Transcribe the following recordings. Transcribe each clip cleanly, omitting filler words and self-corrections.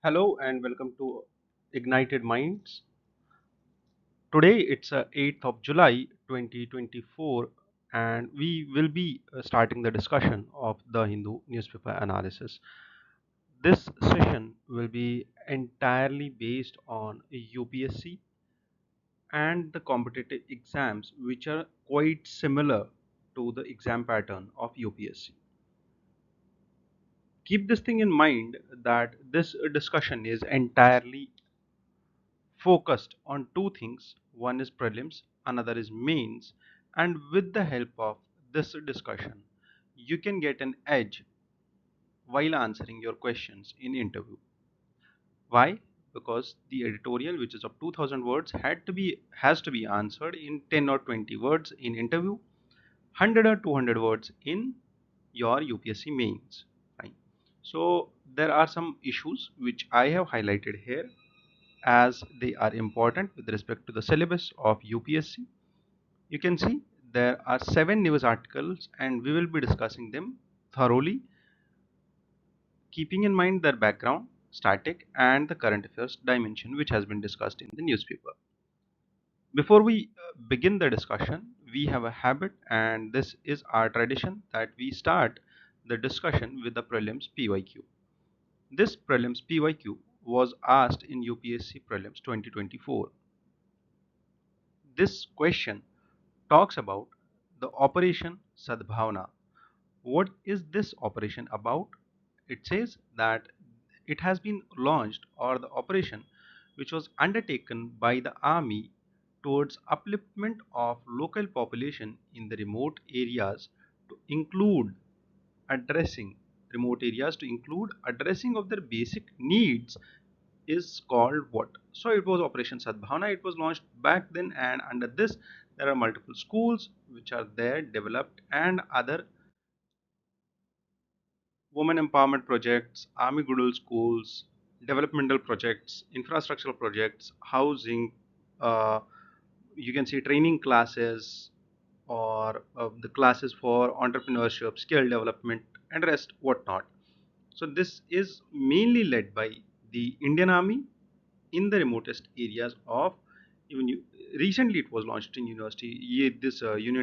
Hello and welcome to Ignited Minds. Today it's 8th of July 2024 and we will be starting the discussion of the Hindu newspaper analysis. This session will be entirely based on UPSC and the competitive exams which are quite similar to the exam pattern of UPSC. Keep this thing in mind that this discussion is entirely focused on two things. One is prelims, another is mains, and with the help of this discussion, you can get an edge while answering your questions in interview. Why? Because the editorial, which is of 2000 words, has to be answered in 10 or 20 words in interview, 100 or 200 words in your UPSC mains. Fine. So there are some issues which I have highlighted here as they are important with respect to the syllabus of UPSC. You can see there are 7 news articles and we will be discussing them thoroughly, keeping in mind their background, static, and the current affairs dimension which has been discussed in the newspaper. Before we begin the discussion, we have a habit, and this is our tradition, that we start the discussion with the prelims PYQ. This prelims PYQ was asked in UPSC prelims 2024. This question talks about the Operation Sadbhavna. What is this operation about? It says that it has been launched, or the operation which was undertaken by the army towards upliftment of local population in the addressing remote areas to include addressing of their basic needs is called what? So it was Operation Sadbhavna. It was launched back then, and under this there are multiple schools which are there developed, and other women empowerment projects, army Goodwill schools, developmental projects, infrastructural projects, housing, uh, you can see training classes, or the classes for entrepreneurship, skill development, and rest whatnot. So this is mainly led by the Indian Army in the remotest areas of, even recently it was launched in Union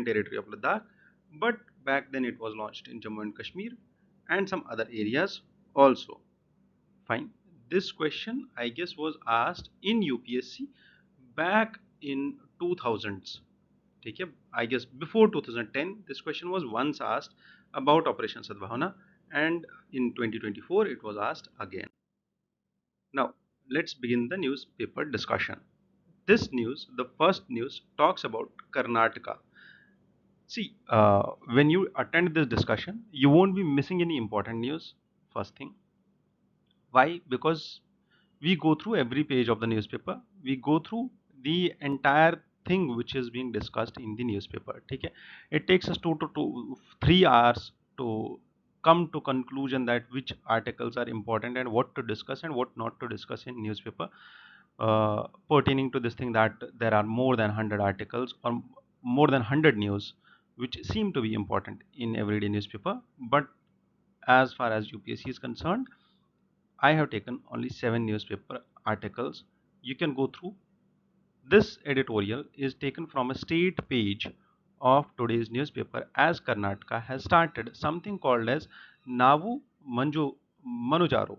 Territory of Ladakh, but back then it was launched in Jammu and Kashmir and some other areas also. Fine. This question I guess was asked in UPSC back in 2000s. Okay, I guess before 2010 this question was once asked about Operation Sadbhavana, and in 2024 it was asked again. Now, let's begin the newspaper discussion. The first news talks about Karnataka. See, when you attend this discussion, you won't be missing any important news. First thing. Why? Because we go through every page of the newspaper. We go through the entire thing which is being discussed in the newspaper. Okay? It takes us 2 to 3 hours to come to conclusion that which articles are important and what to discuss and what not to discuss in newspaper, pertaining to this thing that there are more than 100 articles or more than 100 news which seem to be important in everyday newspaper. But as far as UPSC is concerned, I have taken only 7 newspaper articles. You can go through. This editorial is taken from a state page of today's newspaper, as Karnataka has started something called as Navu Manujaro.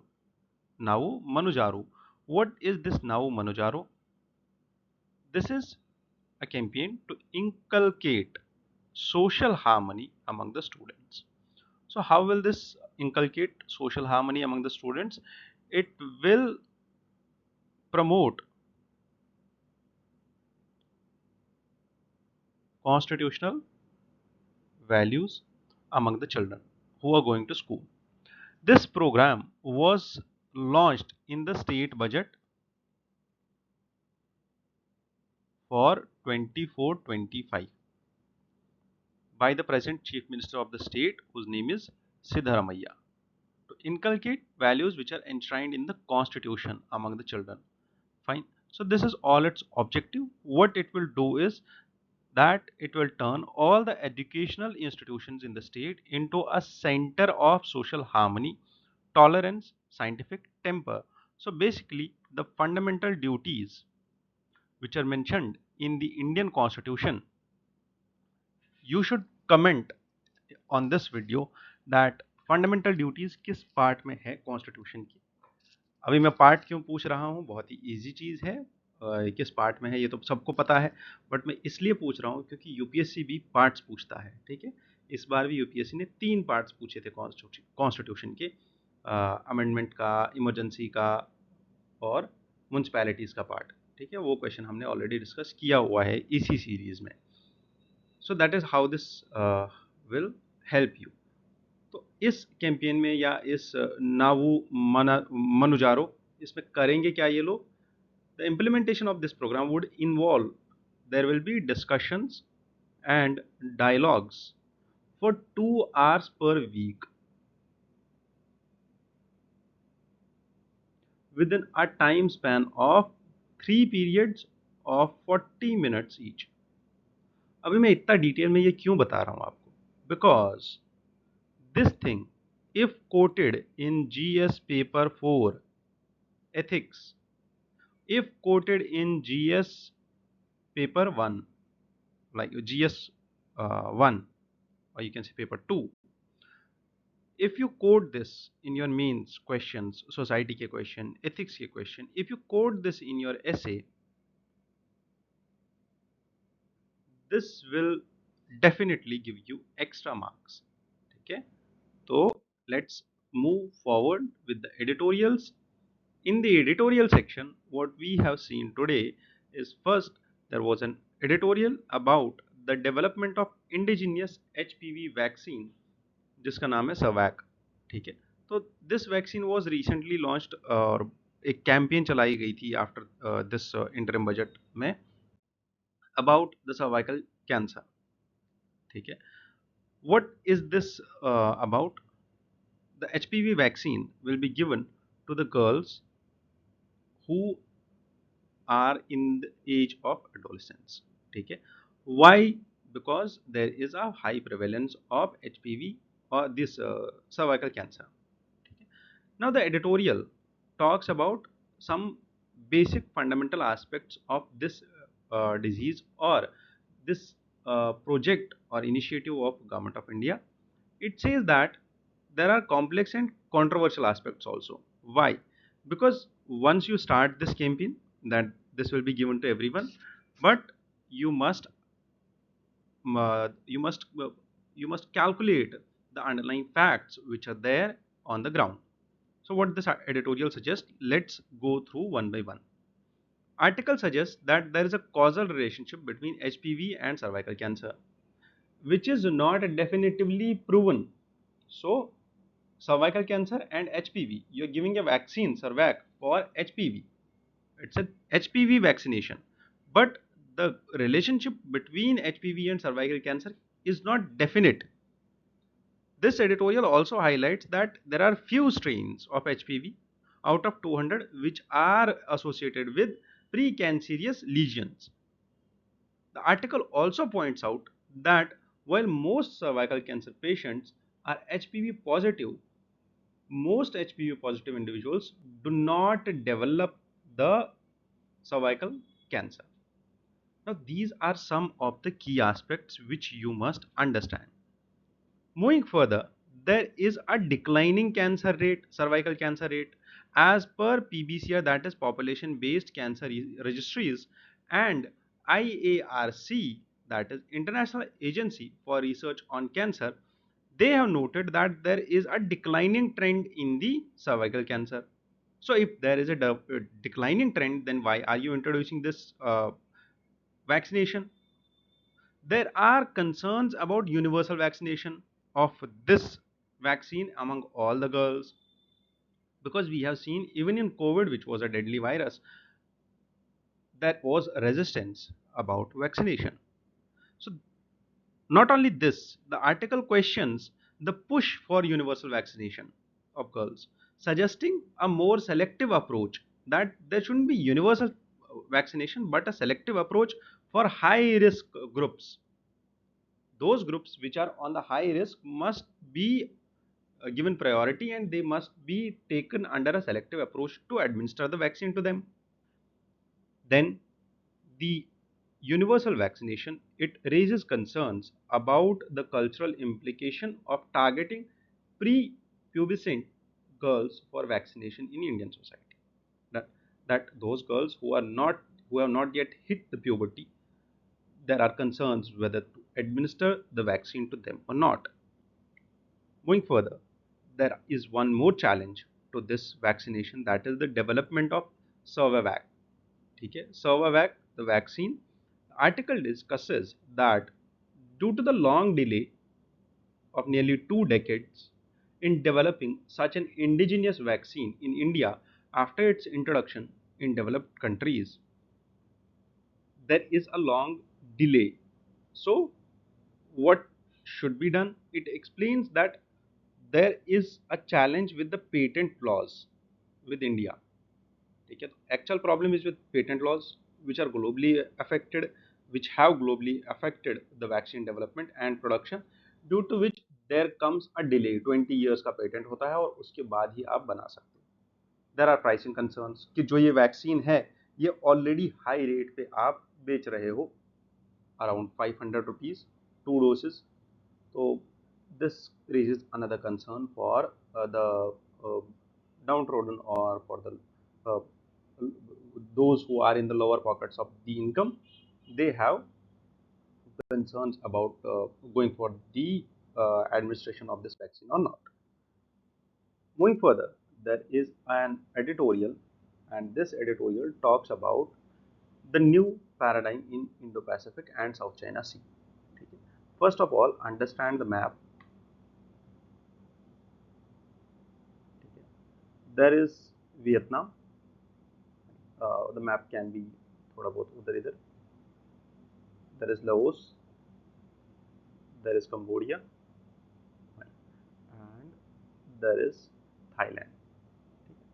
Navu Manujaru. What is this Navu Manujaro? This is a campaign to inculcate social harmony among the students. So how will this inculcate social harmony among the students? It will promote constitutional values among the children who are going to school. This program was launched in the state budget for 24-25 by the present Chief Minister of the state, whose name is Siddharamaiah, to inculcate values which are enshrined in the constitution among the children. Fine. So this is all its objective. What it will do is that it will turn all the educational institutions in the state into a center of social harmony, tolerance, scientific temper, So basically, the fundamental duties which are mentioned in the Indian Constitution, you should comment on this video that fundamental duties किस part में है constitution की। अभी मैं part क्यों पूछ रहा हूँ, बहुत ही इजी चीज़ है, किस पार्ट में है ये तो सबको पता है, बट मैं इसलिए पूछ रहा हूँ क्योंकि यूपीएससी भी पार्ट्स पूछता है। ठीक है, इस बार भी यूपीएससी ने 3 पार्ट्स पूछे थे कॉन्स्टिट्यूशन के, अमेंडमेंट का, इमरजेंसी का और म्यूनसिपैलिटीज़ का पार्ट। ठीक है, वो क्वेश्चन हमने ऑलरेडी डिस्कस किया हुआ है इसी सीरीज़ में। So that is how this will help you. तो इस कैंपेन में या इस नावू मनुजारो इसमें करेंगे क्या ये लोग? The implementation of this program would involve, there will be discussions and dialogues for 2 hours per week within a time span of 3 periods of 40 minutes each. अभी मैं इतना डिटेल में ये क्यों बता रहा हूँ आपको? Because this thing, if quoted in GS paper 4 ethics, if quoted in GS paper 1, like GS 1, or you can say paper 2, if you quote this in your mains questions, society ke question, ethics ke question, if you quote this in your essay, this will definitely give you extra marks. Okay, so let's move forward with the editorials. In the editorial section, what we have seen today is, first, there was an editorial about the development of indigenous HPV vaccine जिसका नाम है सर्वैक। ठीक है, तो this vaccine was recently launched और एक campaign चलाई गई थी आफ्टर दिस इंटरिम बजट में अबाउट द सर्वाइकल कैंसर। ठीक है, what is this about? The HPV vaccine will be given to the girls who are in the age of adolescence. ठीक है, why? Because there is a high prevalence of HPV or this cervical cancer. Now the editorial talks about some basic fundamental aspects of this disease or this project or initiative of government of India. It says that there are complex and controversial aspects also. Why? Because once you start this campaign, that this will be given to everyone, but you must uh, you must uh, you must calculate the underlying facts which are there on the ground. So what this editorial suggests, let's go through one by one. Article suggests that there is a causal relationship between HPV and cervical cancer, which is not definitively proven. So cervical cancer and HPV, you're giving a vaccine, Cervac, for HPV. It's a HPV vaccination. But the relationship between HPV and cervical cancer is not definite. This editorial also highlights that there are few strains of HPV out of 200 which are associated with precancerous lesions. The article also points out that while most cervical cancer patients are HPV positive, most HPV positive individuals do not develop the cervical cancer. Now, these are some of the key aspects which you must understand. Moving further, there is a declining cancer rate, cervical cancer rate, as per PBCR, that is population based cancer registries, and IARC, that is International Agency for Research on Cancer. They have noted that there is a declining trend in the cervical cancer. So if there is a declining trend, then why are you introducing this vaccination? There are concerns about universal vaccination of this vaccine among all the girls, because we have seen even in COVID, which was a deadly virus, there was resistance about vaccination. So not only this, the article questions the push for universal vaccination of girls, suggesting a more selective approach, that there shouldn't be universal vaccination but a selective approach for high risk groups. Those groups which are on the high risk must be given priority, and they must be taken under a selective approach to administer the vaccine to them. Then the universal vaccination, it raises concerns about the cultural implication of targeting pre-pubescent girls for vaccination in Indian society. That, that those girls who have not yet hit the puberty, there are concerns whether to administer the vaccine to them or not. Going further, there is one more challenge to this vaccination, that is the development of Cervavac. ठीक है, Cervavac, the vaccine. The article discusses that due to the long delay of nearly 2 decades in developing such an indigenous vaccine in India after its introduction in developed countries, there is a long delay. So, what should be done? It explains that there is a challenge with the patent laws with India. ठीक है, तो actual problem is with patent laws which are globally affected, which have globally affected the vaccine development and production, due to which there comes a delay. 20 years का patent होता है और उसके बाद ही आप बना सकते हो. देर आर प्राइसिंग कंसर्न्स कि जो ये वैक्सीन है ये ऑलरेडी हाई रेट पे आप बेच रहे हो, around 500 rupees 2 doses. So this raises another concern for the uh, downtrodden, or for the uh, those who are in the lower pockets of the income. They have concerns about going for the administration of this vaccine or not. Moving further, there is an editorial, and this editorial talks about the new paradigm in Indo-Pacific and South China Sea. First of all, understand the map. There is Vietnam. The map can be थोड़ा बहुत उधर इधर. There is Laos. There is Cambodia, and there is Thailand,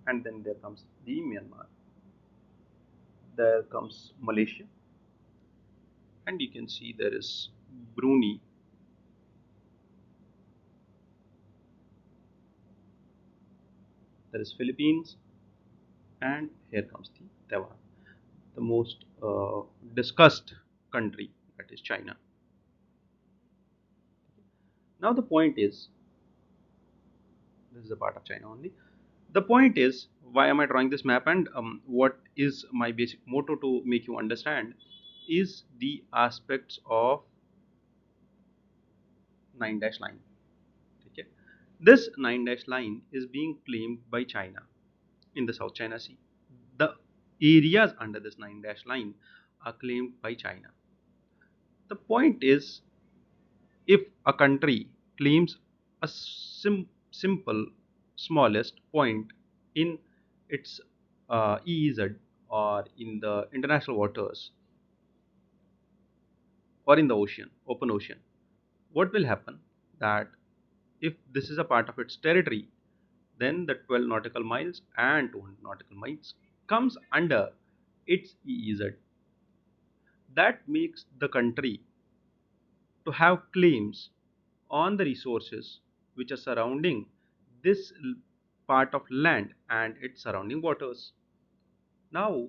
and then there comes the Myanmar. There comes Malaysia, and you can see there is Brunei. There is Philippines, and here comes the Taiwan, the most discussed country, that is China. Now the point is, this is a part of China only. The point is, why am I drawing this map, and what is my basic motto to make you understand is the aspects of 9 dash line. Okay. This 9 dash line is being claimed by China in the South China Sea. The areas under this 9 dash line are claimed by China. The point is, if a country claims a simple smallest point in its EEZ, or in the international waters, or in the ocean, open ocean, what will happen, that if this is a part of its territory, then the 12 nautical miles and 200 nautical miles comes under its EEZ. That makes the country to have claims on the resources which are surrounding this part of land and its surrounding waters. Now,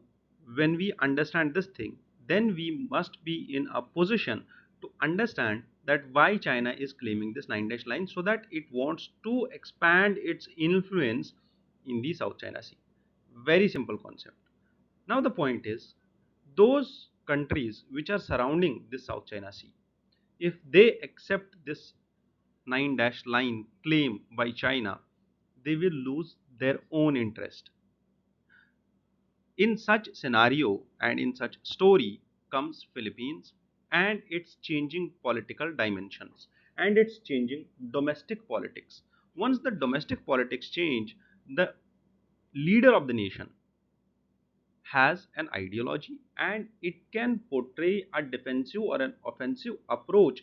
when we understand this thing, then we must be in a position to understand that why China is claiming this 9 dash line, so that it wants to expand its influence in the South China Sea. Very simple concept. Now the point is, those countries which are surrounding this South China Sea, if they accept this 9 dash line claim by China, they will lose their own interest. In such scenario and in such story comes Philippines and its changing political dimensions and its changing domestic politics. Once the domestic politics change, the leader of the nation has an ideology and it can portray a defensive or an offensive approach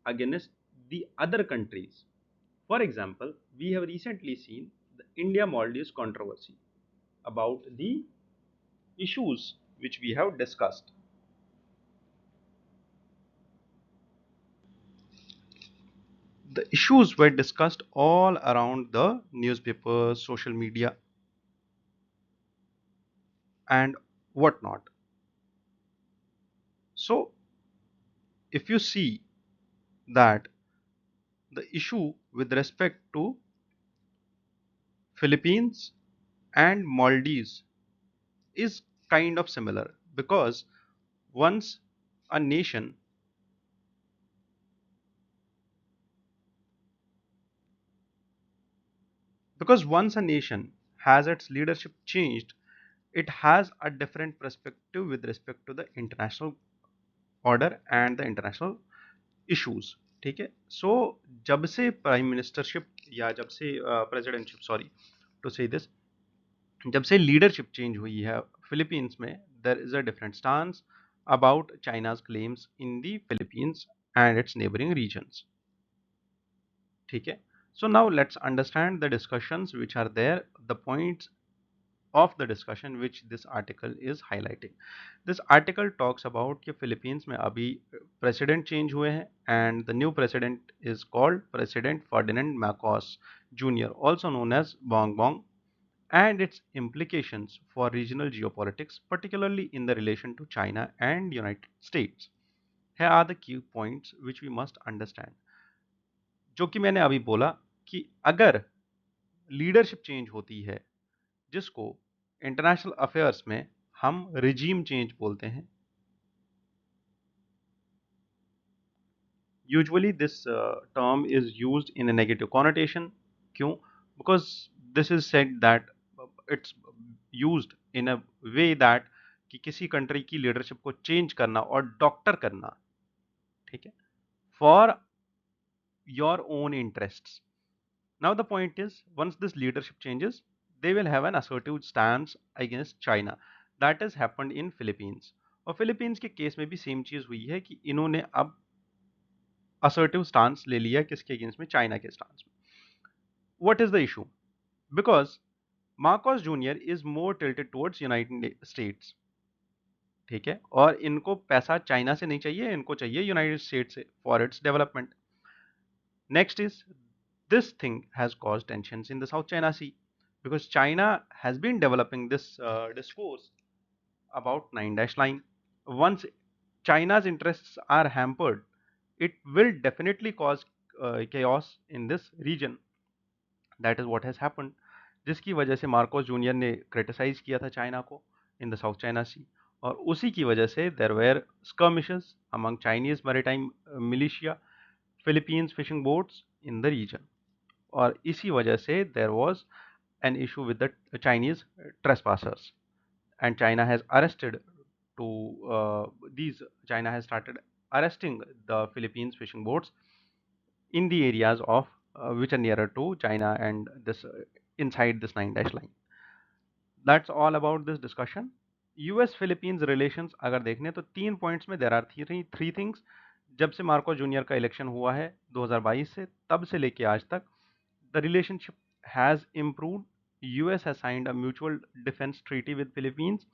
against the other countries. For example, we have recently seen the India Maldives controversy about the issues which we have discussed. The issues were discussed all around the newspapers, social media, and whatnot. So, if you see that the issue with respect to Philippines and Maldives is kind of similar, because once a nation once a nation has its leadership changed, it has a different perspective with respect to the international order and the international issues. ठीक है. सो जब से prime ministership या जब से presidentship, sorry to say this, जब से leadership change हुई है फिलीपींस में, there is a different stance about China's claims in the Philippines and its neighbouring regions. ठीक है. So now let's understand the discussions which are there, the points of the discussion which this article is highlighting. This article talks about कि Philippines में अभी president change हुए हैं, and the new president is called president Ferdinand Marcos junior, also known as Bong Bong, and its implications for regional geopolitics, particularly in the relation to China and United States. Here are the key points which we must understand. जो कि मैंने अभी बोला कि अगर leadership change होती है, जिसको इंटरनेशनल अफेयर्स में हम रिजीम चेंज बोलते हैं, usually this term is used in a negative connotation. क्यों? Because this is said that it's used in a way that कि किसी कंट्री की लीडरशिप को चेंज करना और डॉक्टर करना, ठीक है, for your own interests. Now the point is, once this leadership changes, they will have an assertive stance against China. That has happened in Philippines. और फिलीपींस के केस में भी सेम चीज हुई है कि इन्होंने अब assertive stance ले लिया किसके अगेंस्ट में, चाइना के स्टांस में. What is the issue? Because Marcos Jr. is more tilted towards United States. ठीक है. और इनको पैसा चाइना से नहीं चाहिए, इनको चाहिए यूनाइटेड स्टेट से for its development. Next is, this thing has caused tensions in the South China Sea, because China has been developing this discourse about Nine Dash Line. Once China's interests are hampered, it will definitely cause chaos in this region. That is what has happened. जिसकी वजह से Marcos junior ने criticise किया था China को in the South China Sea, और उसी की वजह से there were skirmishes among Chinese maritime militia, Philippines fishing boats in the region. और इसी वजह से there was an issue with the Chinese trespassers, and China has arrested to these China has started arresting the Philippines fishing boats in the areas of which are nearer to China and this inside this nine dash line. That's all about this discussion. US Philippines relations अगर देखें तो 3 points में there are three things. जब से Marco junior का election हुआ है 2022 से, तब से लेके आज तक the relationship has improved. US has signed a mutual defense treaty with Philippines,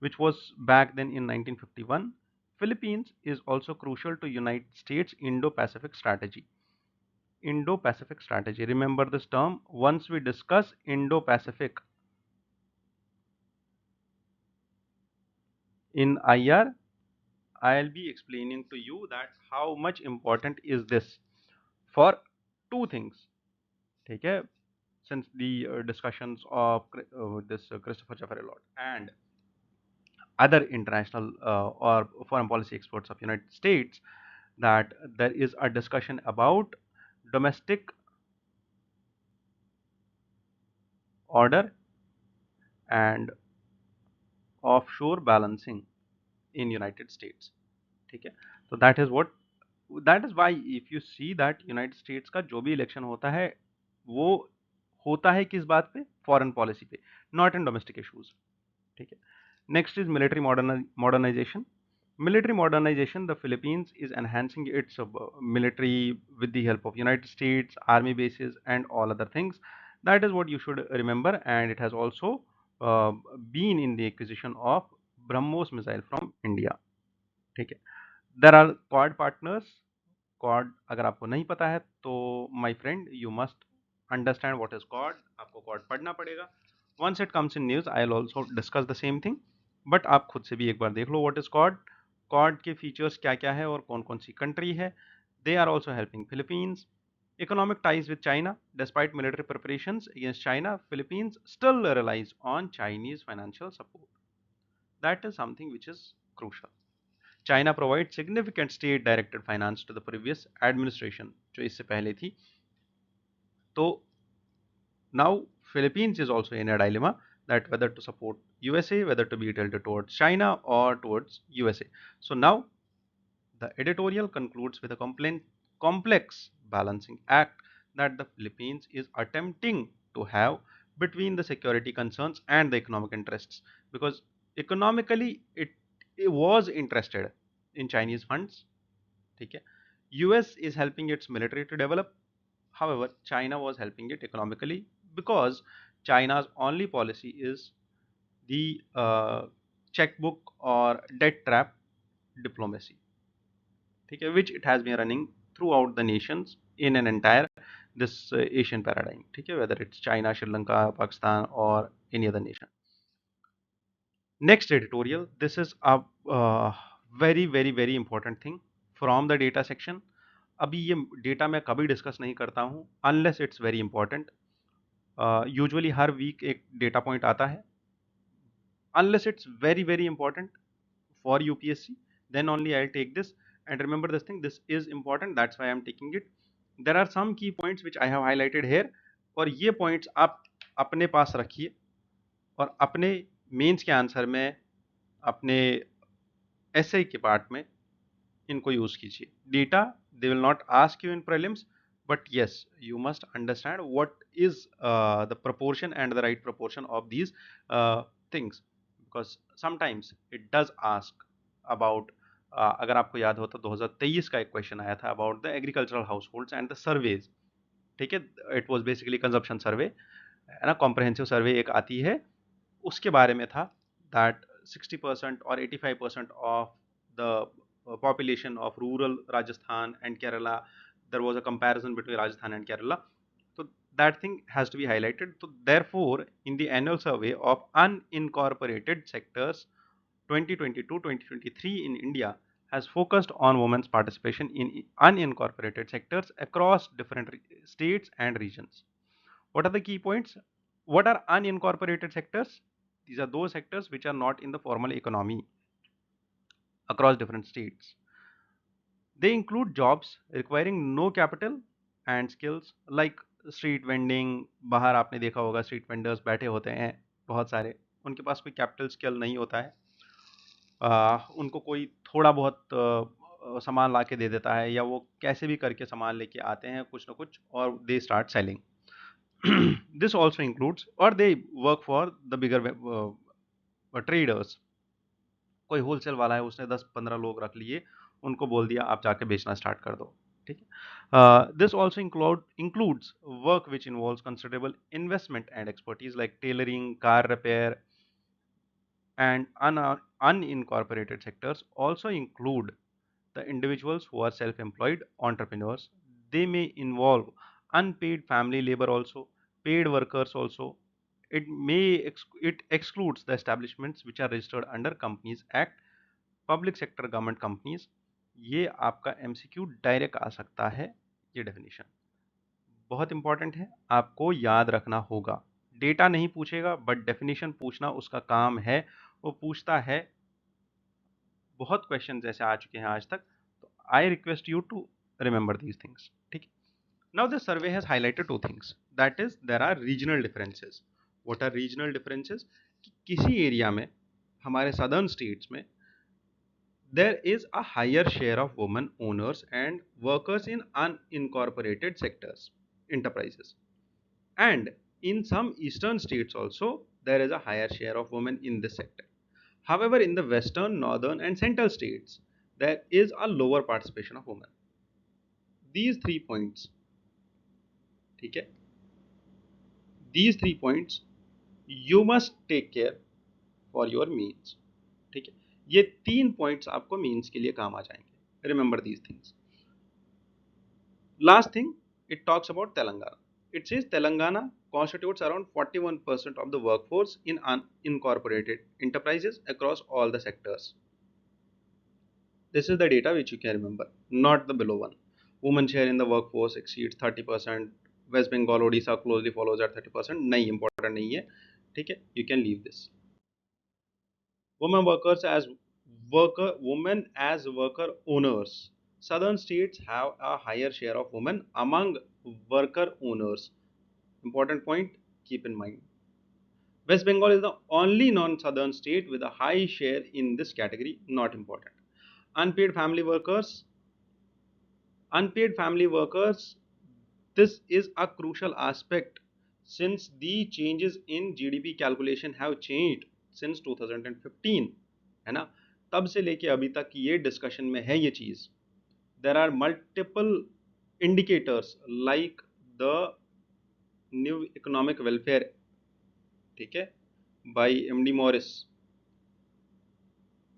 which was back then in 1951. Philippines is also crucial to United States Indo-Pacific strategy. Indo-Pacific strategy. Remember this term once we discuss Indo-Pacific in IR. I'll be explaining to you that how much important is this for two things. ठीक है. Since the discussions of this Christopher Jeffrey Lord and other international or foreign policy experts of United States, that there is a discussion about domestic order and offshore balancing in United States. ठीक है. So that is why if you see that United States का जो भी election होता है वो होता है किस बात पे, फॉरेन पॉलिसी पे, नॉट इन डोमेस्टिक इश्यूज. ठीक है. Next is military modernization. Military modernization, the Philippines is enhancing its military with the help of United States, army bases and all other things. That is what you should remember, and it has also uh, been in the acquisition of BrahMos missile from India. Okay. There are Quad partners Quad अगर आपको नहीं पता है तो my friend you must understand what is Quad, आपको Quad पढ़ना पड़ेगा। Once it comes in news I will also discuss the same thing, but आप खुद से भी एक बार देख लो व्हाट इज कॉड, कॉड के फीचर्स क्या क्या है और कौन कौन सी कंट्री है। They are also helping Philippines, economic ties with China. Despite military preparations against China, Philippines still relies on Chinese financial support. That is something which is crucial. China provides significant state directed finance to the previous administration जो इससे पहले थी। तो now Philippines is also in a dilemma that whether to support USA, whether to be tilted towards China or towards USA. So now the editorial concludes with a complex balancing act that the Philippines is attempting to have between the security concerns and the economic interests, because economically it was interested in Chinese funds. Okay? US is helping its military to develop. However, China was helping it economically because China's only policy is the checkbook or debt trap diplomacy. Okay, which it has been running throughout the nations in an entire this Asian paradigm. Okay, whether it's China, Sri Lanka, Pakistan, or any other nation. Next editorial. This is a very important thing from the data section. अभी ये data मैं कभी discuss नहीं करता हूँ unless it's very important. Usually हर week एक data point आता है, unless it's very important for UPSC, then only I'll take this. And remember this thing, this is important, that's why I'm taking it. There are some key points which I have highlighted here, और ये points आप अपने पास रखिए और अपने mains के answer में, अपने एसए के पार्ट में इनको यूज कीजिए। Data they will not ask you in prelims, but yes, you must understand what is the proportion and the right proportion of these things, because sometimes it does ask about अगर आपको याद हो तो 2023 का एक question आया था about the agricultural house holds and the surveys. ठीक है, इट वाज बेसिकली कंजप्शन सर्वे, है ना, कॉम्प्रहेंसिव सर्वे एक आती है, उसके बारे में था दैट 60% और 85% of the population of rural Rajasthan and Kerala, there was a comparison between Rajasthan and Kerala. So that thing has to be highlighted. So therefore, in the annual survey of unincorporated sectors 2022-2023 in India has focused on women's participation in unincorporated sectors across different states and regions. What are the key points? What are unincorporated sectors? These are those sectors which are not in the formal economy across different states. They include jobs requiring no capital and skills like street vending. बाहर आपने देखा होगा street vendors बैठे होते हैं बहुत सारे, उनके पास कोई कैपिटल स्किल नहीं होता है, उनको कोई थोड़ा बहुत सामान ला के दे देता है, या वो कैसे भी करके सामान लेके आते हैं कुछ ना कुछ और they start selling. This also includes, or they work for the bigger traders. कोई होलसेल वाला है, उसने 10-15 लोग रख लिए, उनको बोल दिया आप जाके बेचना स्टार्ट कर दो। ठीक है, this also includes work which involves considerable investment and expertise like tailoring, car repair, and unincorporated sectors also include the individuals who are self-employed entrepreneurs. They may involve unpaid family labor also, paid workers also. It excludes the establishments which are registered under Companies Act, public sector government companies. ये आपका MCQ direct आ सकता है, ये definition बहुत important है, आपको याद रखना होगा। डेटा नहीं पूछेगा बट डेफिनेशन पूछना उसका काम है, वो पूछता है। बहुत क्वेश्चन ऐसे आ चुके हैं आज तक, तो I request you to remember these things. ठीक है, now the survey has highlighted two things, that is there are regional differences. What are regional differences? किसी एरिया में, हमारे सदर्न स्टेट्स में, there is a higher share of women owners and workers in unincorporated sectors enterprises, and in some eastern states also there is a higher share of women in this sector. However, in the western, northern and central states there is a lower participation of women. These 3 points, ठीक है, these 3 points you must take care for your means। ठीक है, ये 3 points आपको means के लिए काम आ जाएंगे। Remember these things. Last thing, it talks about Telangana. It says Telangana constitutes around 41% of the workforce in unincorporated enterprises across all the sectors. This is the data which you can remember, not the below one. Women share in the workforce exceeds 30%. West Bengal, Odisha closely follows at 30%. नहीं important नहीं है, ठीक है? You can leave this. Women as worker owners. Southern states have a higher share of women among worker owners. Important point, keep in mind. West Bengal is the only non-southern state with a high share in this category. Not important. Unpaid family workers. Unpaid family workers. This is a crucial aspect since the changes in GDP calculation have changed since 2015, है ना? तब से लेके अभी तक ये discussion में है ये चीज. There are multiple indicators like the new economic welfare, ठीक है, by MD Morris,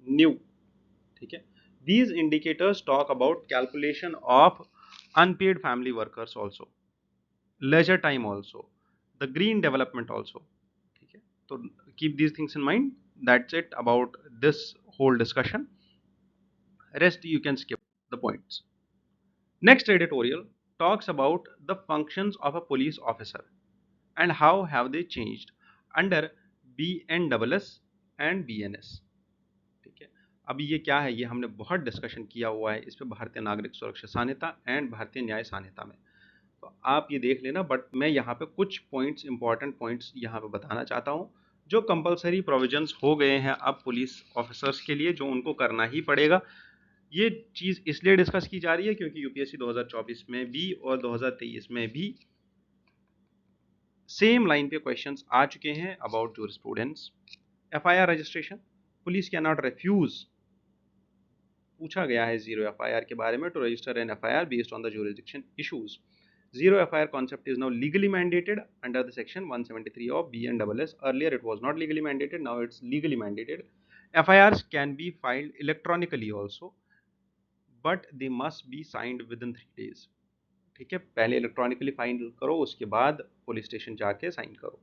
new, ठीक है. These indicators talk about calculation of unpaid family workers also, leisure time also, the green development also, ठीक है. तो keep these things in mind. That's it about this whole discussion. Rest you can skip the points. Next editorial talks about the functions of a police officer and how have they changed under BNSS and BNS. ठीक है, अभी ये क्या है, ये हमने बहुत discussion किया हुआ है इस पे भारतीय नागरिक सुरक्षा संहिता एंड भारतीय न्याय संहिता में, तो आप ये देख लेना. बट मैं यहाँ पे कुछ पॉइंट्स, इंपॉर्टेंट पॉइंट्स यहाँ पे बताना चाहता हूँ जो कंपलसरी प्रोविजंस हो गए हैं अब पुलिस ऑफिसर्स के लिए, जो उनको करना ही पड़ेगा. ये चीज़ इसलिए डिस्कस की जा रही है क्योंकि यूपीएससी 2024 में भी और 2023 में भी सेम लाइन पे क्वेश्चंस आ चुके हैं about jurisprudence. FIR registration, police can not refuse, पूछा गया है जीरो एफआईआर के बारे में, to register an FIR based on the jurisdiction issues. Zero FIR concept is now legally mandated under the section 173 of BNSS. Earlier it was not legally mandated, now it's legally mandated. FIRs can be filed electronically also, but they must be signed within 3 days. ठीक है, पहले electronically file करो, उसके बाद police station जाके sign करो.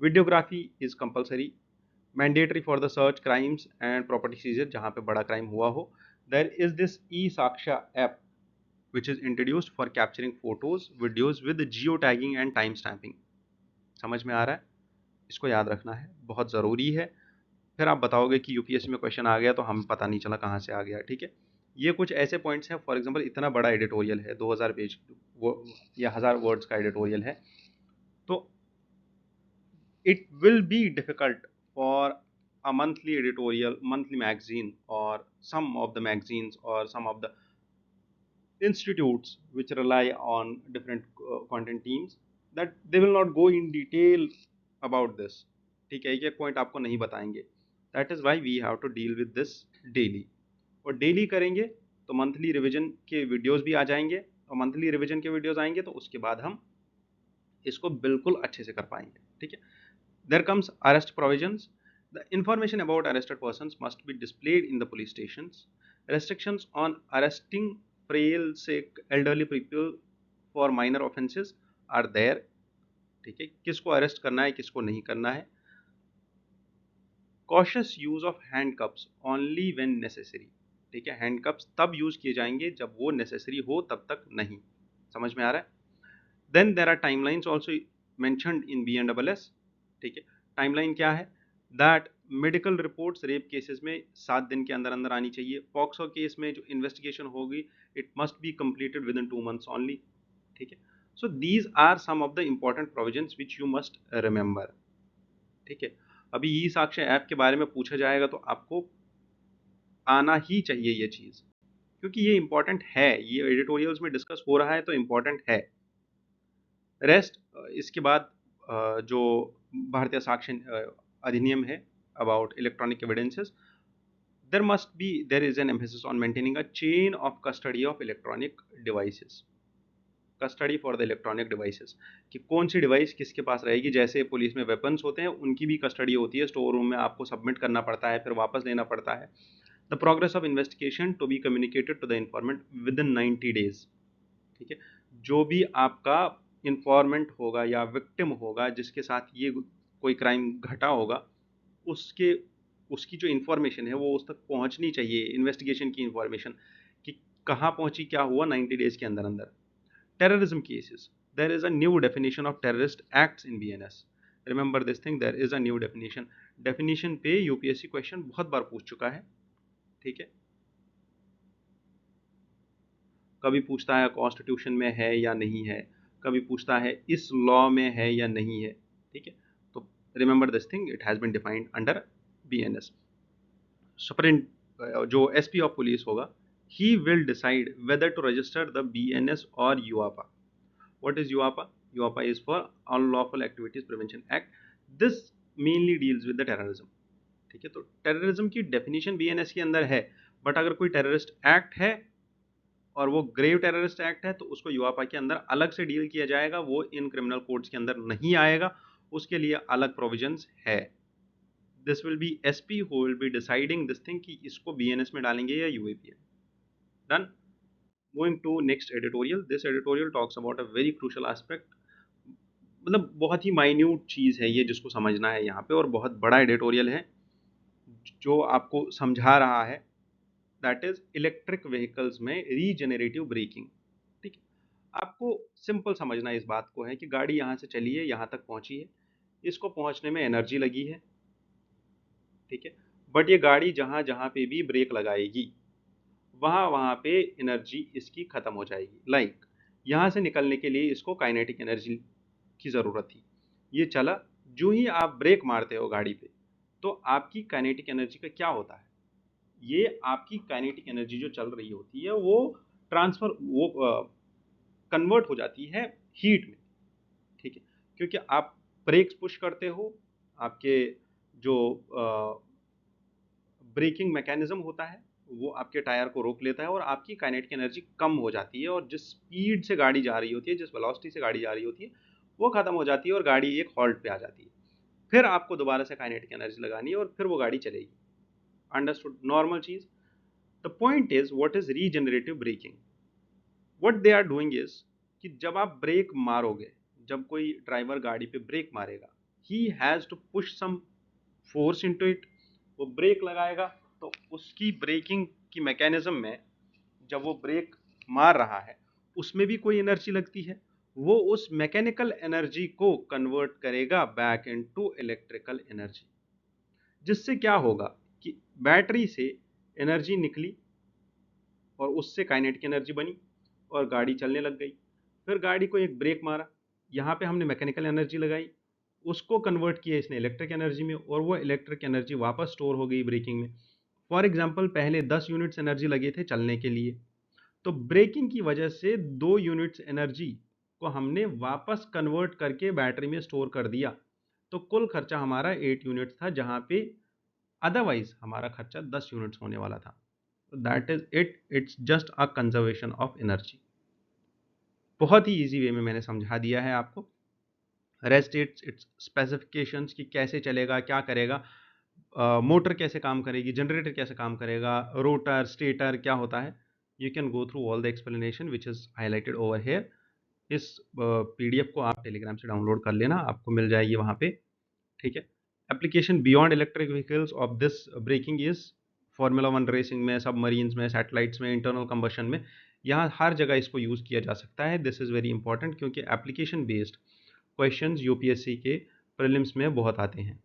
Videography is compulsory, mandatory for the search crimes and property seizure, जहाँ पे बड़ा क्राइम हुआ हो. There is this e Sakshya app which is introduced for capturing photos, videos with geo tagging and time stamping. समझ में आ रहा है? इसको याद रखना है, बहुत ज़रूरी है. फिर आप बताओगे कि यूपीएससी में क्वेश्चन आ गया तो हमें पता नहीं चला कहाँ से आ गया. ठीक है, ये कुछ ऐसे पॉइंट्स हैं. फॉर एग्जांपल इतना बड़ा एडिटोरियल है, 2000 पेज या 1000 वर्ड्स का एडिटोरियल है, तो it will be difficult for a monthly editorial, monthly magazine, or some of the magazines, or some of the institutes which rely on different content teams, that they will not go in detail about this. ठीक है, एक एक point आपको नहीं बताएंगे. That is why we have to deal with this daily. और daily करेंगे तो मंथली रिवीजन के वीडियोस भी आ जाएंगे, और मंथली रिवीजन के वीडियोस आएंगे तो उसके बाद हम इसको बिल्कुल अच्छे से कर पाएंगे. ठीक है, there comes arrest provisions. The information about arrested persons must be displayed in the police stations. Restrictions on arresting frail, sick, elderly people for minor offences are there. ठीक है, किसको अरेस्ट करना है, किसको नहीं करना है. Cautious use of handcuffs only when necessary. ठीक है, हैंडकप्स तब यूज किए जाएंगे जब वो नेसेसरी हो, तब तक नहीं. समझ में आ रहा है? Then there are timelines also mentioned in BNSS. ठीक है, टाइमलाइन क्या है? That medical reports rape cases में 7 दिन के अंदर अंदर आनी चाहिए. पॉक्सो केस में जो इन्वेस्टिगेशन होगी, it must be completed within 2 months only. ठीक है, so these are some of the important provisions which you must remember. ठीक है, अभी ई साक्ष्य ऐप के बारे में पूछा जाएगा तो आपको आना ही चाहिए ये चीज़, क्योंकि ये इंपॉर्टेंट है. ये एडिटोरियल्स में डिस्कस हो रहा है तो इंपॉर्टेंट है. रेस्ट इसके बाद जो भारतीय साक्ष्य अधिनियम है about electronic evidences, there is an emphasis on maintaining a chain of custody of electronic devices. Custody for the electronic devices, कि कौन सी डिवाइस किसके पास रहेगी. जैसे पुलिस में वेपन्स होते हैं, उनकी भी कस्टडी होती है. स्टोर रूम में आपको सबमिट करना पड़ता है, फिर वापस लेना पड़ता है. The progress of investigation to be communicated to the informant within 90 days. ठीक है, जो भी आपका इंफॉर्मेंट होगा या विक्टिम होगा जिसके साथ ये कोई क्राइम घटा होगा, उसके उसकी जो इंफॉर्मेशन है वो उस तक पहुंचनी चाहिए, इन्वेस्टिगेशन की इंफॉर्मेशन कि कहाँ पहुंची, क्या हुआ 90 डेज के अंदर अंदर। Terrorism cases. There is a new definition of terrorist acts in BNS. Remember this thing, there is a new definition. Definition पे यूपीएससी क्वेश्चन बहुत बार पूछ चुका है, ठीक है। कभी पूछता है कॉन्स्टिट्यूशन में है या नहीं है, कभी पूछता है इस लॉ में है या नहीं है, ठीक है। तो remember this thing, it has been defined under BNS. Supreme जो एसपी ऑफ पुलिस होगा, he will decide whether to register the BNS और UAPA. What is UAPA? UAPA is for Unlawful Activities Prevention Act. This mainly deals with the terrorism. ठीक है, तो terrorism की definition BNS के अंदर है, but अगर कोई टेररिस्ट एक्ट है और वो ग्रेव टेररिस्ट एक्ट है तो उसको यूआपा के अंदर अलग से डील किया जाएगा, वो इन क्रिमिनल कोड्स के अंदर नहीं आएगा, उसके लिए अलग प्रोविजंस है। This will be SP who will be deciding this thing कि इसको बीएनएस में डालेंगे या UAP. Done. Moving to next editorial, this editorial talks about a very crucial aspect, मतलब बहुत ही माइन्यूट चीज़ है ये जिसको समझना है यहाँ पे, और बहुत बड़ा एडिटोरियल है जो आपको समझा रहा है, दैट इज इलेक्ट्रिक व्हीकल्स में रीजेनरेटिव ब्रेकिंग। ठीक है, आपको सिंपल समझना इस बात को है कि गाड़ी यहाँ से चली है, यहाँ तक पहुँची है, इसको पहुँचने में एनर्जी लगी है, ठीक है, बट ये गाड़ी जहाँ जहाँ पे भी ब्रेक लगाएगी वहाँ वहाँ पे एनर्जी इसकी ख़त्म हो जाएगी। लाइक यहाँ से निकलने के लिए इसको काइनेटिक एनर्जी की ज़रूरत थी, ये चला, जो ही आप ब्रेक मारते हो गाड़ी पे तो आपकी काइनेटिक एनर्जी का क्या होता है, ये आपकी काइनेटिक एनर्जी जो चल रही होती है वो ट्रांसफ़र, वो कन्वर्ट हो जाती है हीट में, ठीक है, क्योंकि आप ब्रेक्स पुश करते हो, आपके जो ब्रेकिंग मैकेनिज्म होता है वो आपके टायर को रोक लेता है और आपकी काइनेटिक एनर्जी कम हो जाती है, और जिस स्पीड से गाड़ी जा रही होती है, जिस वेलोसिटी से गाड़ी जा रही होती है वो ख़त्म हो जाती है और गाड़ी एक हॉल्ट पे आ जाती है। फिर आपको दोबारा से काइनेटिक एनर्जी लगानी है और फिर वो गाड़ी चलेगी। अंडरस्टूड, नॉर्मल चीज़। The point is what is regenerative braking. What they are doing is कि जब आप ब्रेक मारोगे, जब कोई ड्राइवर गाड़ी पे ब्रेक मारेगा, he has to push some force into it, वो ब्रेक लगाएगा तो उसकी ब्रेकिंग की मैकेनिज्म में जब वो ब्रेक मार रहा है उसमें भी कोई एनर्जी लगती है, वो उस मैकेनिकल एनर्जी को कन्वर्ट करेगा बैक इनटू इलेक्ट्रिकल एनर्जी, जिससे क्या होगा कि बैटरी से एनर्जी निकली और उससे काइनेटिक एनर्जी बनी और गाड़ी चलने लग गई। फिर गाड़ी को एक ब्रेक मारा, यहाँ पे हमने मैकेनिकल एनर्जी लगाई, उसको कन्वर्ट किया इसने इलेक्ट्रिक एनर्जी में, और वो इलेक्ट्रिक एनर्जी वापस स्टोर हो गई ब्रेकिंग में। फॉर एग्जांपल पहले 10 यूनिट्स एनर्जी लगे थे चलने के लिए, तो ब्रेकिंग की वजह से 2 यूनिट्स एनर्जी को हमने वापस कन्वर्ट करके बैटरी में स्टोर कर दिया, तो कुल खर्चा हमारा 8 यूनिट्स था, जहाँ पे अदरवाइज हमारा खर्चा 10 यूनिट्स होने वाला था। That is it, it's just a conservation of energy. बहुत ही इजी वे में मैंने समझा दिया है आपको। रेस्ट इट्स स्पेसिफिकेशंस कि कैसे चलेगा, क्या करेगा, मोटर कैसे काम करेगी, जनरेटर कैसे काम करेगा, रोटर स्टेटर क्या होता है, you can go through all the explanation which is highlighted over here. इस पीडीएफ को आप टेलीग्राम से डाउनलोड कर लेना, आपको मिल जाएगी वहाँ पे, ठीक है। Application beyond electric vehicles of this braking is formula 1 racing में, सबमरीन्स में, सैटेलाइट्स में, इंटरनल कंबशन में, यहाँ हर जगह इसको यूज़ किया जा सकता है। दिस इज़ वेरी इंपॉर्टेंट क्योंकि एप्लीकेशन बेस्ड क्वेश्चंस यूपीएससी के प्रीलिम्स में बहुत आते हैं,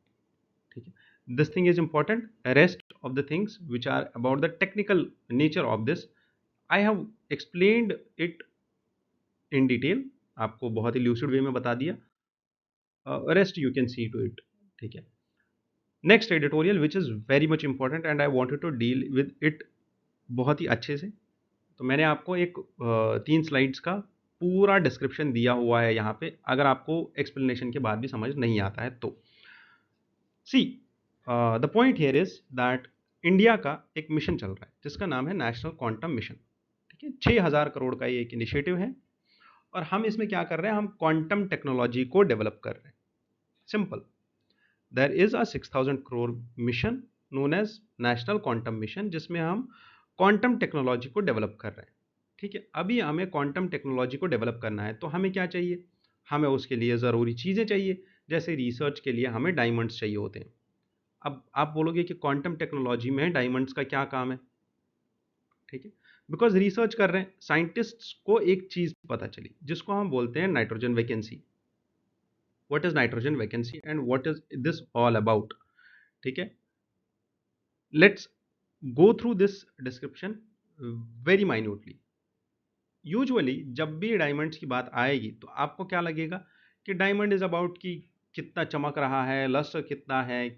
ठीक है। This thing is important. Rest of the things which are about the technical nature of this, I have explained it in detail, आपको बहुत ही lucid way में बता दिया। Rest you can see to it, ठीक है। Next editorial which is very much important and I wanted to deal with it बहुत ही अच्छे से, तो मैंने आपको एक 3 स्लाइड्स का पूरा डिस्क्रिप्शन दिया हुआ है यहाँ पे, अगर आपको एक्सप्लेनेशन के बाद भी समझ नहीं आता है तो। See the point here is that India का एक मिशन चल रहा है जिसका नाम है नेशनल क्वांटम मिशन, ठीक है। 6,000 करोड़ का ये एक इनिशिएटिव है और हम इसमें क्या कर रहे हैं, हम क्वांटम टेक्नोलॉजी को डेवलप कर रहे हैं। Simple, there is a 6,000 crore mission known as national quantum mission, जिसमें हम क्वांटम टेक्नोलॉजी को डेवलप कर रहे हैं, ठीक है, अभी हमें क्वांटम टेक्नोलॉजी को डेवलप करना है, तो हमें क्या चाहिए? हमें उसके लिए ज़रूरी चीज़ें चाहिए, जैसे रिसर्च के लिए हमें डायमंड्स चाहिए होते हैं। अब आप बोलोगे कि क्वांटम टेक्नोलॉजी में डायमंड्स का क्या काम है? ठीक है, बिकॉज रिसर्च कर रहे हैं, साइंटिस्ट्स को एक चीज़ पता चली जिसको हम बोलते हैं nitrogen vacancy. What is nitrogen vacancy and what is this all about? ठीक है, let's go through this description very minutely. Usually जब भी डायमंड्स की बात आएगी तो आपको क्या लगेगा कि डायमंड इज अबाउट कि कितना चमक रहा है, लस्टर कितना है,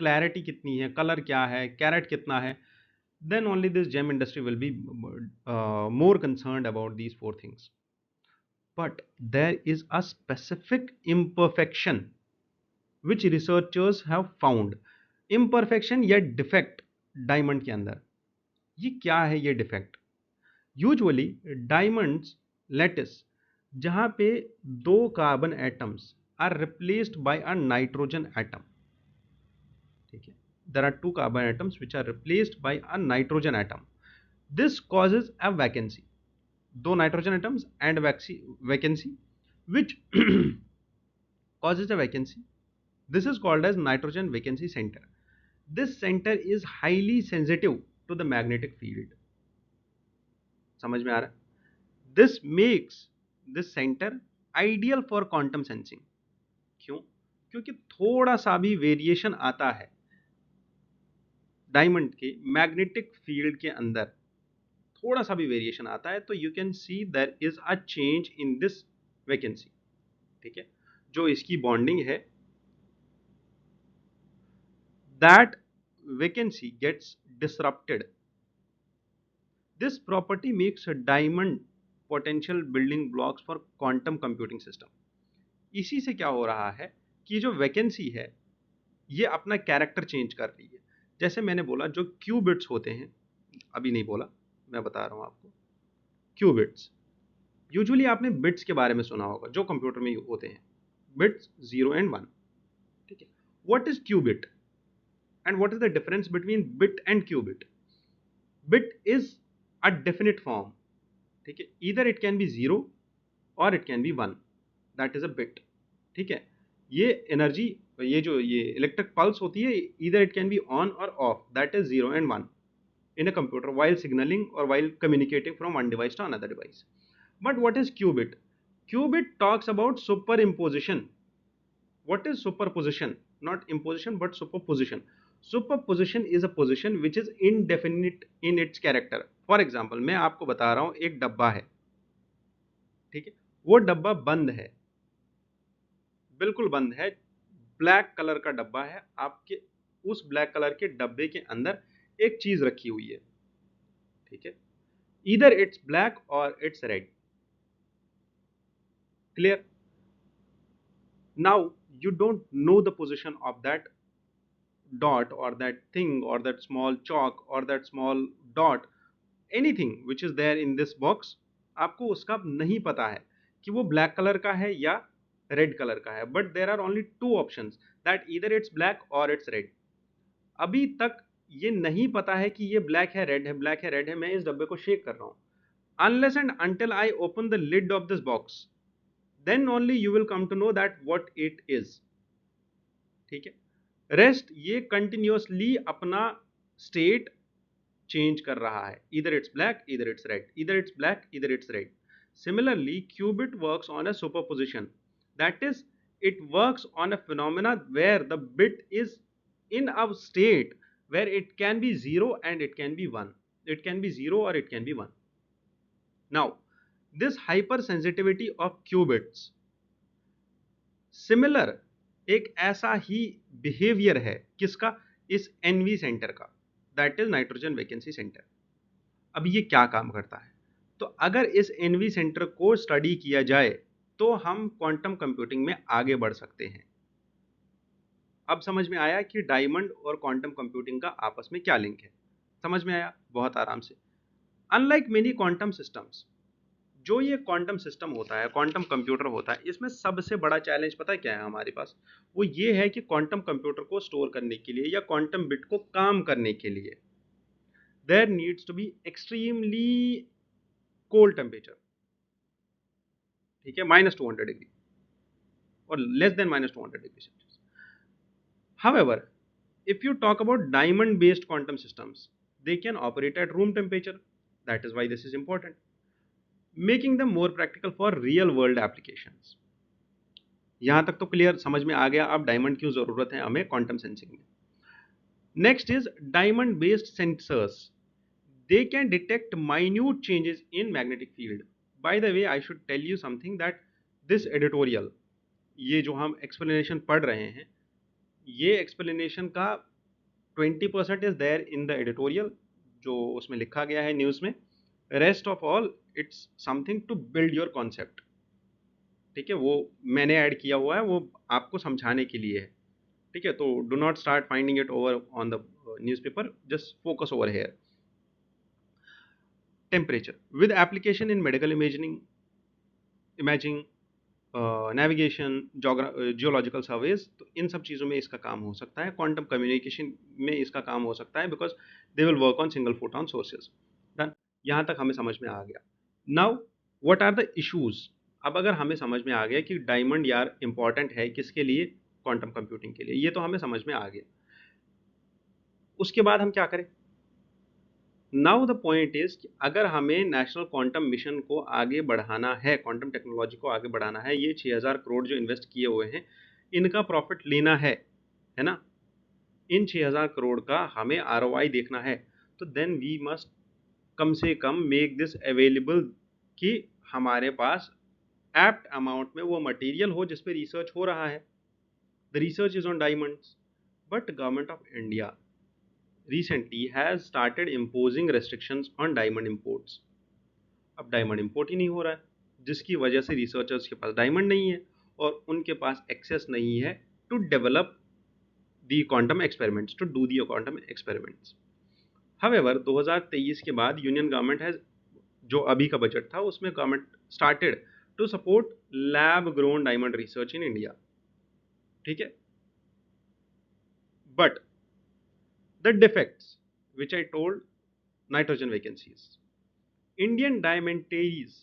क्लैरिटी कितनी है, कलर क्या है, कैरेट कितना है। Then only this gem industry will be more concerned about these four things. But there is a specific imperfection which researchers have found. Imperfection या defect डायमंड के अंदर, ये क्या है ये डिफेक्ट? यूजुअली डायमंड्स लेटिस जहां पे दो carbon atoms are replaced by a nitrogen atom. ठीक है, there are two carbon atoms which are replaced by a nitrogen atom. This causes a vacancy. दो nitrogen atoms and vacancy which causes a vacancy. This is called as nitrogen vacancy center. This center is highly sensitive to the magnetic field. समझ में आ रहा है? This makes this center ideal for quantum sensing. क्यों? क्योंकि थोड़ा सा भी वेरिएशन आता है डायमंड के मैग्नेटिक फील्ड के अंदर, थोड़ा सा भी वेरिएशन आता है तो you can see there is a change in this vacancy. ठीक है, जो इसकी बॉन्डिंग है that vacancy gets disrupted. This property makes diamond potential building blocks for quantum computing system. इसी से क्या हो रहा है कि जो वैकेंसी है ये अपना कैरेक्टर चेंज कर रही है। जैसे मैंने बोला जो क्यूबिट्स होते हैं, अभी नहीं बोला, मैं बता रहा हूं आपको। क्यूबिट्स, यूजुअली आपने बिट्स के बारे में सुना होगा जो कंप्यूटर में होते हैं, बिट्स 0 एंड 1। ठीक है, what is qubit and what is the difference between bit and qubit? Bit is a definite form. ठीक है, ईदर इट कैन बी 0 और it can be 1, that is a bit. ठीक है, ये एनर्जी, ये जो ये इलेक्ट्रिक पल्स होती है, either it can be on or off, that is 0 and 1 in a computer while signaling or while communicating from one device to another device. But what is qubit? Qubit talks about superimposition. What is superposition? Not imposition but superposition. Superposition is a position which is indefinite in its character. For example, मैं आपको बता रहा हूं एक डब्बा है, ठीक है, वो डब्बा बंद है, बिल्कुल बंद है, ब्लैक कलर का डब्बा है, आपके उस ब्लैक कलर के डब्बे के अंदर एक चीज रखी हुई है। ठीक है, ईदर इट्स ब्लैक और it's red. Clear? Now you don't know the position of that dot or that thing or that small chalk or that small dot, anything which is there in this box, आपको उसका नहीं पता है कि वो black colour का है या रेड कलर का है, but there are only two options that either it's black और इट्स रेड। अभी तक ये नहीं पता है कि ये ब्लैक है रेड है, ब्लैक है रेड है, मैं इस डब्बे को शेक कर रहा हूं। Unless and until I open the lid of this box, then only you will come to know that what it is. ठीक है, रेस्ट ये कंटिन्यूसली अपना स्टेट चेंज कर रहा है, इधर इट्स ब्लैक इधर इट्स रेड, इधर इट्स ब्लैक इधर it's red. Similarly qubit works on a superposition, that is it works on a phenomena where the bit is in a state where it can be 0 and it can be 1, it can be 0 or it can be 1. Now this hypersensitivity of qubits, similar एक ऐसा ही behaviour है किसका? इस N V centre का, that is nitrogen vacancy centre. अब ये क्या काम करता है? तो अगर इस एनवी सेंटर को स्टडी किया जाए तो हम क्वांटम कंप्यूटिंग में आगे बढ़ सकते हैं। अब समझ में आया कि डायमंड और क्वांटम कंप्यूटिंग का आपस में क्या लिंक है? समझ में आया बहुत आराम से। अनलाइक मेनी क्वांटम सिस्टम्स, जो ये क्वांटम सिस्टम होता है, क्वांटम कंप्यूटर होता है, इसमें सबसे बड़ा चैलेंज पता है क्या है हमारे पास? वो ये है कि क्वांटम कंप्यूटर को स्टोर करने के लिए या क्वांटम बिट को काम करने के लिए there needs to be extremely cold temperature, ठीक है, -200 degree or less than -200 degrees Celsius. However, if you talk about diamond based quantum systems, they can operate at room temperature. That is why this is important, making them more practical for real world applications. यहाँ तक तो clear समझ में आ गया अब diamond क्यों जरूरत है हमें क्वांटम सेंसिंग में. Next is diamond based sensors. They can detect minute changes in magnetic field. By the way I should tell you something that this editorial, ये जो हम एक्सप्लेनेशन पढ़ रहे हैं, ये एक्सप्लेनेशन का 20% is there in the editorial जो उसमें लिखा गया है न्यूज़ में. Rest of all it's something to build your concept. ठीक है, वो मैंने ऐड किया हुआ है, वो आपको समझाने के लिए है. ठीक है, तो do not start finding it over on the newspaper, just focus over here. Temperature with application in medical imaging, navigation, geological surveys, तो इन सब चीज़ों में इसका काम हो सकता है. क्वांटम कम्युनिकेशन में इसका काम हो सकता है because they will work on single photon sources. Done, यहाँ तक हमें समझ में आ गया. Now what are the issues. अब अगर हमें समझ में आ गया कि डायमंड यार इंपॉर्टेंट है किसके लिए, क्वांटम कंप्यूटिंग के लिए, ये तो हमें समझ में आ गया. उसके बाद हम क्या करें. नाउ द पॉइंट इज कि अगर हमें नेशनल क्वांटम मिशन को आगे बढ़ाना है, क्वांटम टेक्नोलॉजी को आगे बढ़ाना है, ये 6000 करोड़ जो इन्वेस्ट किए हुए हैं इनका प्रॉफिट लेना है ना, इन 6000 करोड़ का हमें ROI देखना है, तो देन वी मस्ट कम से कम मेक दिस अवेलेबल कि हमारे पास एप्ट अमाउंट में वो मटेरियल हो जिस पे रिसर्च हो रहा है. The research is on diamonds, but government of India recently has started imposing restrictions on diamond imports. अब डायमंड इंपोर्ट ही नहीं हो रहा है, जिसकी वजह से रिसर्चर्स के पास डायमंड नहीं है और उनके पास एक्सेस नहीं है to develop the quantum experiments, to do the quantum experiments. However 2023 के बाद यूनियन गवर्नमेंट हैज, जो अभी का बजट था उसमें government started to support lab grown diamond research in India. ठीक है, but the defects which I told, nitrogen vacancies. Indian diamantaries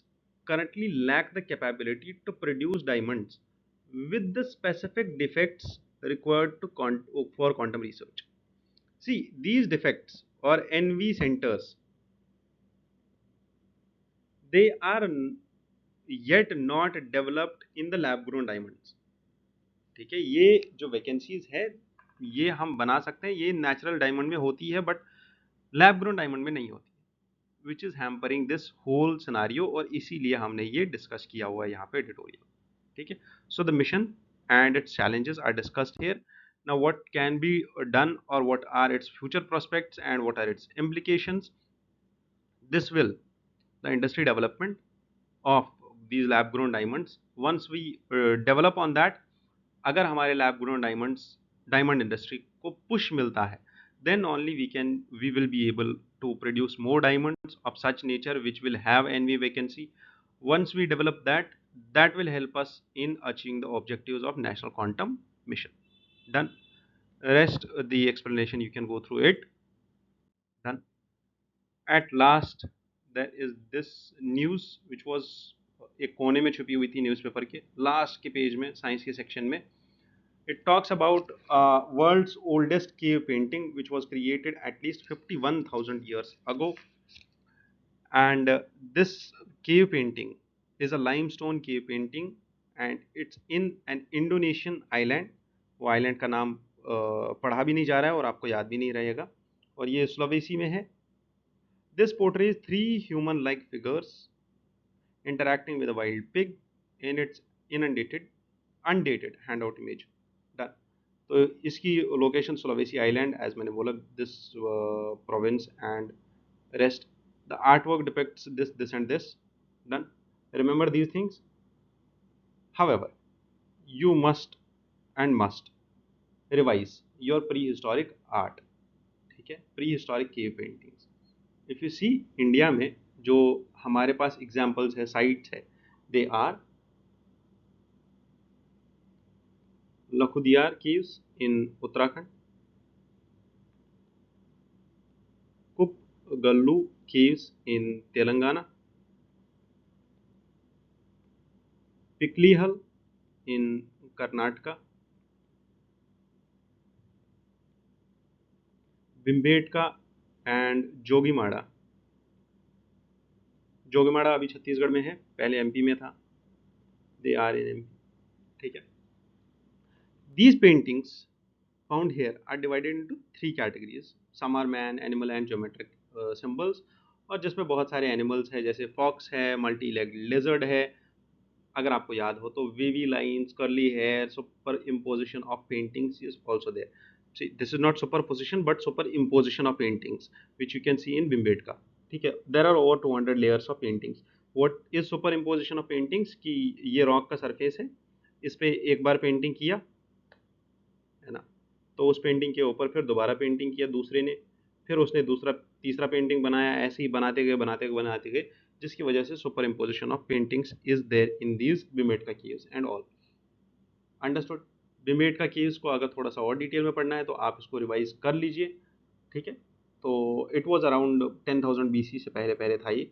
currently lack the capability to produce diamonds with the specific defects required for quantum research. See, these defects or NV centers, they are yet not developed in the lab grown diamonds. ठीक है, ये जो vacancies है ये हम बना सकते हैं, ये नेचुरल डायमंड में होती है बट लैब ग्रोन डायमंड में नहीं होती, which is hampering this whole scenario, और इसीलिए हमने ये डिस्कस किया हुआ है यहाँ पे एडिटोरियल. ठीक है, so the mission and its challenges are discussed here. Now what can be done or what are its future prospects and what are its implications. This will the industry development of these lab grown diamonds. Once we develop on that, अगर हमारे lab grown diamond industry को push मिलता है, then only we will be able to produce more diamonds of such nature which will have NV vacancy. Once we develop that, that will help us in achieving the objectives of National Quantum Mission. Done. Rest the explanation you can go through it. Done. At last there is this news which was एक कोने में छुपी हुई थी newspaper के last के page में, science के सेक्शन में. It talks about world's oldest cave painting which was created at least 51,000 years ago. And this cave painting is a limestone cave painting and it's in an Indonesian island. वो island का नाम पढ़ा भी नहीं जा रहा है और आपको याद भी नहीं रहेगा, और ये सुलवेसी में है. This portrays 3 human-like figures interacting with a wild pig in its undated handout image. Done. तो इसकी लोकेशन सुलवेसी आइलैंड, एज मैंने बोला, this province and rest. The art work depicts this and this. Done. Remember these things. However you must revise your prehistoric art. ठीक है, prehistoric cave paintings. If you see India में जो हमारे पास examples है, sites है, they are Lakhudiyar caves in Uttarakhand, Kupgallu caves in Telangana, Piklihal in Karnataka, Bhimbetka and Jogimara. Jogimara अभी छत्तीसगढ़ में है, पहले एमपी में था। दे आर इन एमपी, ठीक है। These paintings found here are divided into three categories. Some are man, animal and geometric symbols, और जिसमें बहुत सारे एनिमल्स हैं, जैसे फॉक्स है, मल्टी लेग लिजर्ड है, अगर आपको याद हो तो wavy lines, curly hair, super imposition of paintings is also there. See, this is not superposition but superimposition of paintings which you can see in Bhimbetka, ठीक है। there are over 200 layers of paintings. what is superimposition of paintings कि ये rock का surface है, इस पे एक बार painting किया है ना, तो उस पेंटिंग के ऊपर फिर दोबारा पेंटिंग किया दूसरे ने, फिर उसने दूसरा तीसरा पेंटिंग बनाया, ऐसे ही बनाते गए जिसकी वजह से super imposition of paintings is there in these Bhimbetka caves and all. Understood. Bhimbetka caves को अगर थोड़ा सा और डिटेल में पढ़ना है तो आप इसको रिवाइज कर लीजिए, ठीक है। तो इट वॉज अराउंड 10,000 BC से पहले पहले था ये,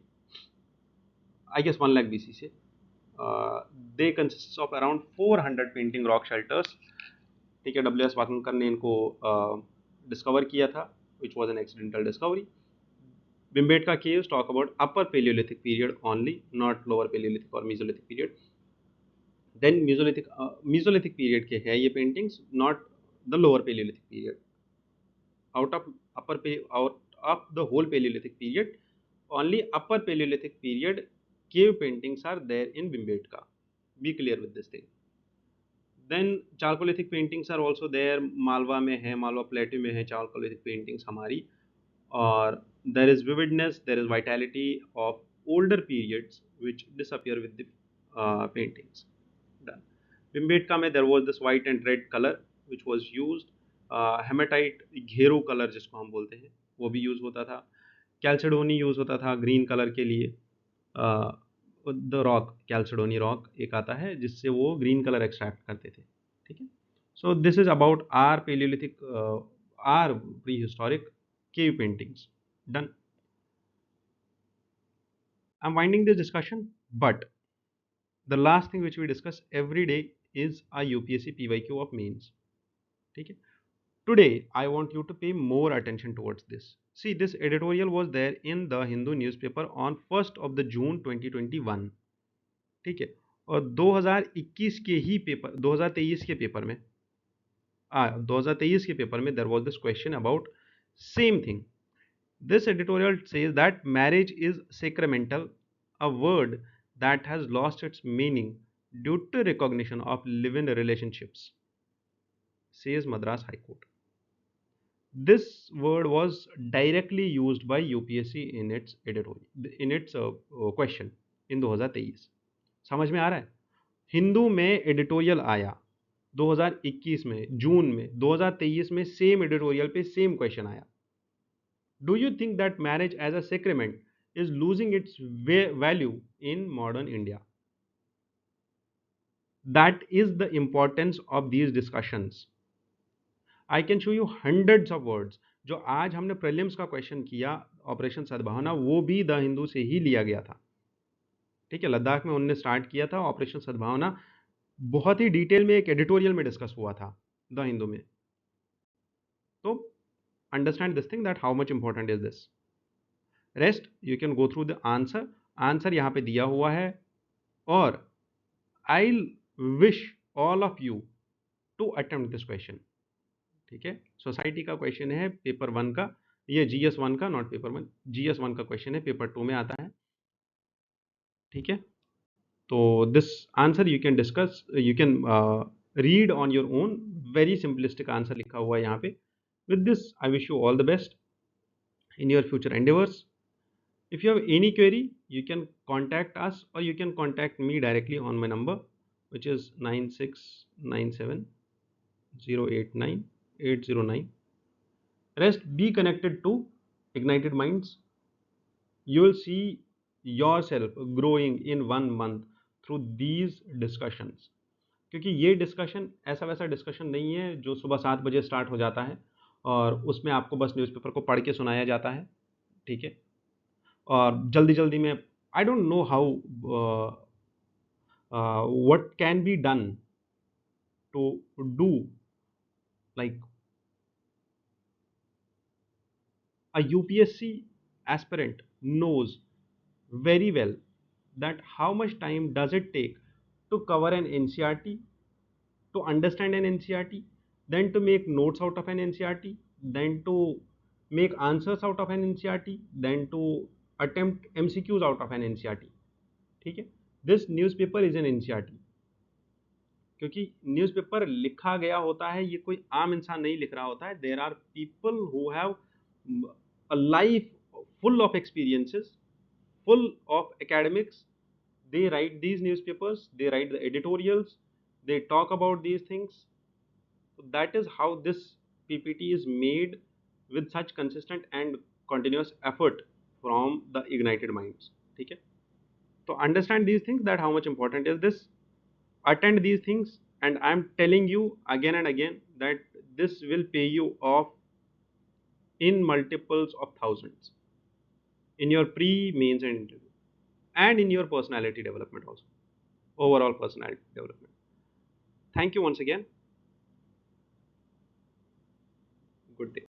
आई गेस 1 लाख BC से। They consist of around 400 painting rock shelters, ठीक है। डब्ल्यू एस वाकनकर ने इनको डिस्कवर किया था, which was an accidental discovery. Bhimbetka caves talk about upper Paleolithic period only, not lower Paleolithic or Mesolithic period. Then Mesolithic period के है ये paintings, not the lower Paleolithic period. Out of the whole Paleolithic period, only upper Paleolithic period cave paintings are there in Bhimbetka. Be clear with this thing. Then Chalcolithic paintings are also there. Malwa में है, मालवा प्लेटू में है Chalcolithic paintings हमारी, और there is vividness, there is vitality of older periods which disappear with the paintings. Done. Bhimbetka में there was this white and red color which was used. Haematite घेरू colour जिसको हम बोलते हैं वो भी यूज़ होता था। कैल्सिडोनी यूज़ होता था ग्रीन कलर के लिए। द रॉक, कैल्सिडोनी रॉक एक आता है जिससे वो ग्रीन कलर एक्सट्रैक्ट करते थे, ठीक है। So this is about our palaeolithic, our prehistoric cave paintings. Done. I'm winding this discussion, but the last thing which we discuss every day is a UPSC PYQ of mains. ठीक है। Today I want you to pay more attention towards this. See, this editorial was there in the Hindu newspaper on 1st of the June 2021. ठीक है। और 2021 के ही paper, 2023 के paper में 2023 के paper में there was this question about same thing. This editorial says that marriage is sacramental, a word that has lost its meaning due to recognition of live-in relationships, says Madras High Court. This word was directly used by UPSC in its editorial, in its question in 2023. समझ में आ रहा है? हिंदू में editorial आया 2021 में जून में, 2023 में सेम एडिटोरियल पे सेम क्वेश्चन आया। Do you think that marriage as a sacrament is losing its value in modern India? That is the importance of these discussions. I can show you hundreds of words. जो आज हमने prelims का question किया operation सद्भावना, वो भी the Hindu से ही लिया गया था, ठीक है। लद्दाख में उन्होंने स्टार्ट किया था ऑपरेशन सद्भावना, बहुत ही डिटेल में एक एडिटोरियल में डिस्कस हुआ था द हिंदू में। तो understand this thing that how much important is this. Rest you can go through the answer, answer यहाँ पे दिया हुआ है, और I wish all of you to attempt this question, ठीक है। सोसाइटी का क्वेश्चन है पेपर 1 का, ये GS1 का, नॉट पेपर 1, GS1 का क्वेश्चन है, पेपर 2 में आता है, ठीक है। तो this answer you can discuss, you can read on your own, very simplistic answer लिखा हुआ है यहाँ पे। With this I wish you all the best in your future endeavors. If you have any query, you can contact us or you can contact me directly on my number, which is 9697 089 809. Rest, be connected to Ignited Minds. You will see yourself growing in 1 month through these discussions. क्योंकि ये discussion ऐसा वैसा discussion नहीं है जो सुबह 7 बजे start हो जाता है और उसमें आपको बस न्यूज़पेपर को पढ़ के सुनाया जाता है, ठीक है। और जल्दी जल्दी में, I don't know how what can be done to do, like a UPSC aspirant knows very well that how much time does it take to cover an NCRT, to understand an NCRT, then to make notes out of an NCRT, then to make answers out of an NCRT, then to attempt MCQs out of an NCRT. ठीक है, this newspaper is an NCERT, क्योंकि newspaper लिखा गया होता है, ये कोई आम इंसान नहीं लिख रहा होता है. There are people who have a life full of experiences, full of academics. They write these newspapers, they write the editorials, they talk about these things. So that is how this PPT is made with such consistent and continuous effort from the ignited minds. ठीक है, so understand these things, that how much important is this, attend these things, and I am telling you again and again that this will pay you off in multiples of thousands in your pre, mains and interview, and in your personality development also, overall personality development. Thank you once again. Good day.